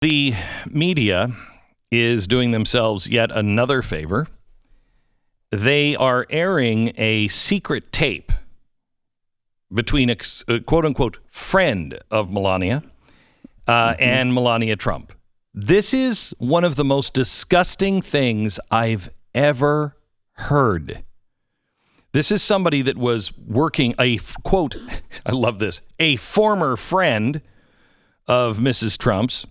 The media is doing themselves yet another favor. They are airing a secret tape between a quote-unquote friend of Melania and Melania Trump. This is one of the most disgusting things I've ever heard. This is somebody that was working, quote, I love this, a former friend of Mrs. Trump's,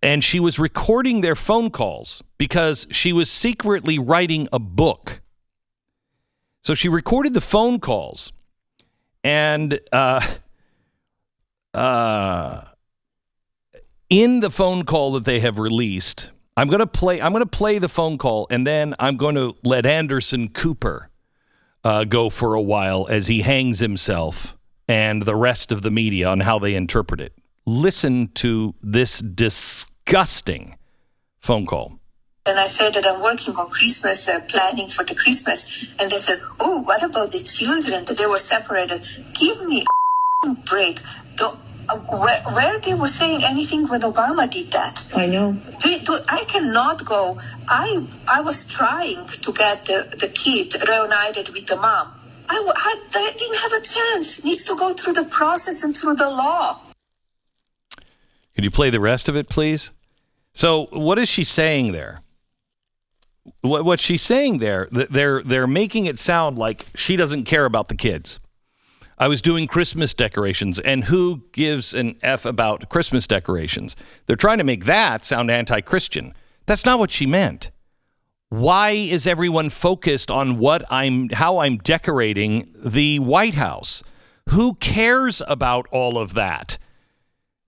and she was recording their phone calls because she was secretly writing a book. So she recorded the phone calls, and in the phone call that they have released, I'm going to play the phone call, and then I'm going to let Anderson Cooper go for a while as he hangs himself and the rest of the media on how they interpret it. Listen to this disgusting phone call. And I said that I'm working on Christmas, planning for the Christmas. And they said, oh, what about the children? That they were separated. Give me a break. Where they were saying anything when Obama did that? I know. I cannot go. I was trying to get the kid reunited with the mom. I didn't have a chance. It needs to go through the process and through the law. Could you play the rest of it, please? So what is she saying there? What she's saying there, they're making it sound like she doesn't care about the kids. I was doing Christmas decorations, and who gives an F about Christmas decorations? They're trying to make that sound anti-Christian. That's not what she meant. Why is everyone focused on how I'm decorating the White House? Who cares about all of that?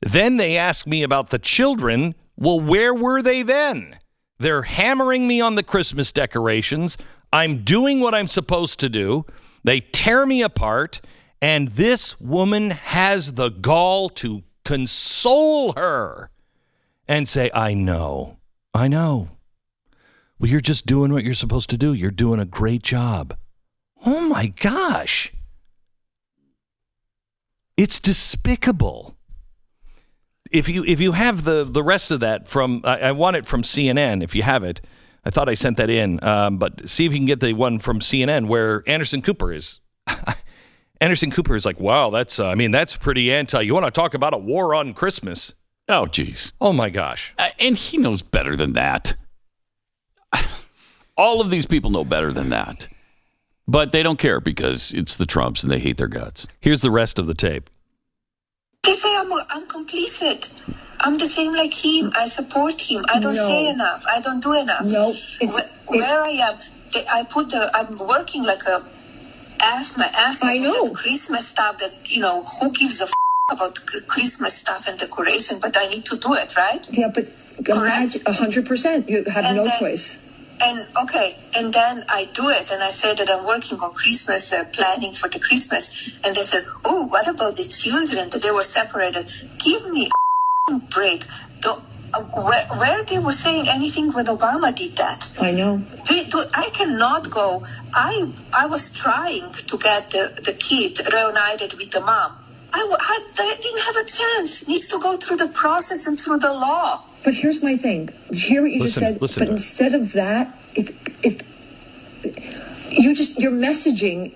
Then they ask me about the children. Well, where were they then? They're hammering me on the Christmas decorations. I'm doing what I'm supposed to do. They tear me apart. And this woman has the gall to console her and say, I know. Well, you're just doing what you're supposed to do. You're doing a great job. Oh, my gosh. It's despicable. If you have the rest of that from, I want it from CNN, if you have it. I thought I sent that in, but see if you can get the one from CNN where Anderson Cooper is. Anderson Cooper is like, wow, that's pretty anti. You want to talk about a war on Christmas? Oh, geez. Oh, my gosh. And he knows better than that. All of these people know better than that. But they don't care because it's the Trumps and they hate their guts. Here's the rest of the tape. They say I'm complicit. I'm the same like him. I support him. I don't say enough. I don't do enough. No. Where I am, I'm working like a my ass off. I know. Christmas stuff that, who gives a about Christmas stuff and decoration, but I need to do it, right? Yeah, but 100%. You have no choice. And then I do it, and I say that I'm working on Christmas, planning for the Christmas, and they said, oh, what about the children that they were separated? Give me a break. Where they were saying anything when Obama did that? I know. I cannot go. I was trying to get the kid reunited with the mom. I didn't have a chance. It needs to go through the process and through the law. But here's my thing. Hear what you just said. But instead of that, if you're messaging,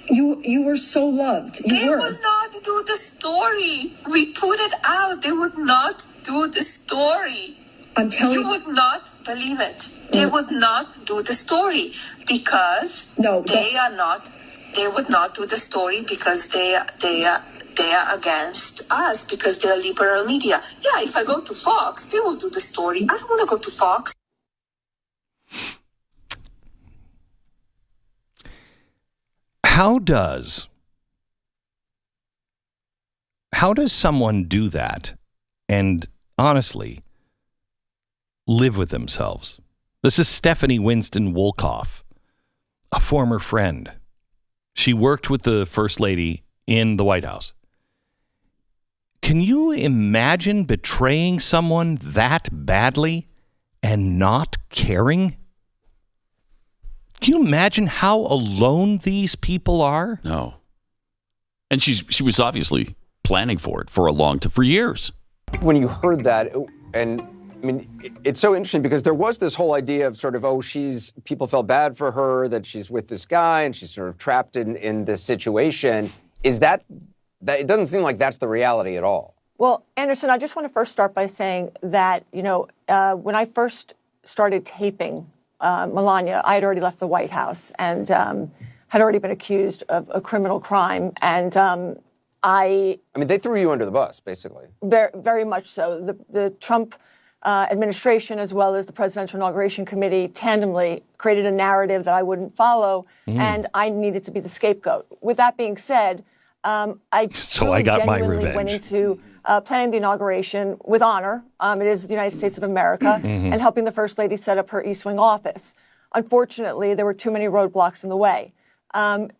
you were so loved. They would not do the story. We put it out. They would not do the story. I'm telling you. You would not believe it. They would not do the story because they would not do the story because they are against us because they're liberal media. Yeah, if I go to Fox, they will do the story. I don't want to go to Fox. How does someone do that and honestly live with themselves? This is Stephanie Winston Wolkoff, a former friend. She worked with the First Lady in the White House. Can you imagine betraying someone that badly and not caring? Can you imagine how alone these people are? No. And she was obviously planning for it for years. When you heard that, And I mean, it's so interesting because there was this whole idea of sort of, people felt bad for her, that she's with this guy and she's sort of trapped in this situation. Is that it doesn't seem like that's the reality at all. Well, Anderson, I just want to first start by saying that, when I first started taping Melania, I had already left the White House and had already been accused of a criminal crime. And I mean, they threw you under the bus, basically. Very, very much so. The Trump administration, as well as the Presidential Inauguration Committee, tandemly created a narrative that I wouldn't follow, and I needed to be the scapegoat. With that being said, I got my revenge. Went into planning the inauguration with honor. It is the United States of America, and helping the First Lady set up her East Wing office. Unfortunately, there were too many roadblocks in the way.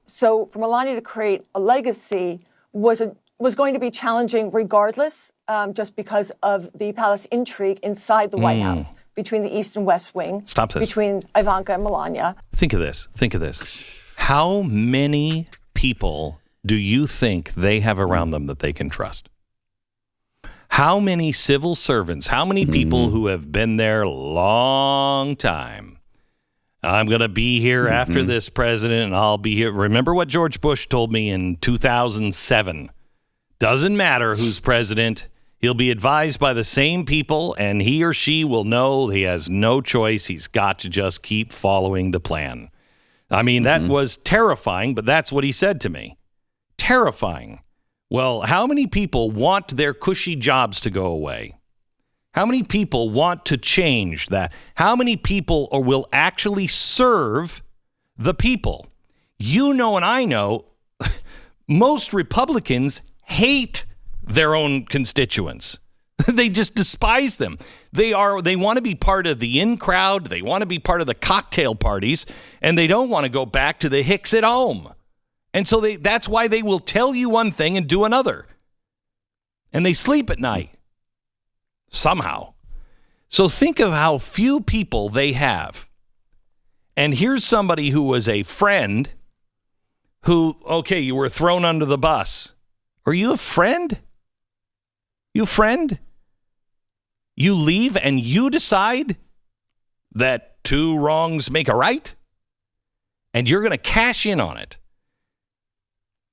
So for Melania to create a legacy was going to be challenging regardless, just because of the palace intrigue inside the White House between the East and West Wing. Stop this. Between Ivanka and Melania. Think of this. How many people do you think they have around them that they can trust? How many civil servants, how many people who have been there a long time? I'm going to be here after this president, and I'll be here. Remember what George Bush told me in 2007. Doesn't matter who's president. He'll be advised by the same people, and he or she will know he has no choice. He's got to just keep following the plan. I mean, that was terrifying, but that's what he said to me. Terrifying. Well, how many people want their cushy jobs to go away? How many people want to change that? How many people will actually serve the people? You know, and I know, most Republicans hate their own constituents. They just despise them. They want to be part of the in crowd. They want to be part of the cocktail parties, and they don't want to go back to the hicks at home. And so that's why they will tell you one thing and do another. And they sleep at night. Somehow. So think of how few people they have. And here's somebody who was a friend who, okay, you were thrown under the bus. Are you a friend? You a friend? You leave and you decide that two wrongs make a right? And you're going to cash in on it.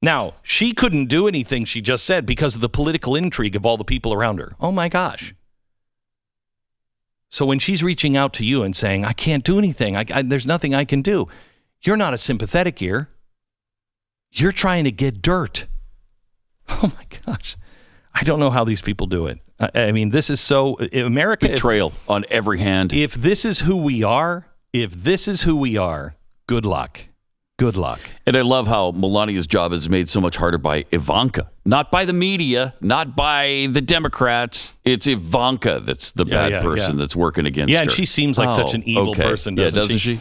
Now, she couldn't do anything she just said because of the political intrigue of all the people around her. Oh, my gosh. So when she's reaching out to you and saying, I can't do anything, there's nothing I can do, you're not a sympathetic ear. You're trying to get dirt. Oh, my gosh. I don't know how these people do it. I mean, this is so... America... Betrayal on every hand. If this is who we are, good luck. Good luck. And I love how Melania's job is made so much harder by Ivanka. Not by the media, not by the Democrats. It's Ivanka that's the bad person that's working against her. Yeah, and she seems like such an evil person, doesn't she?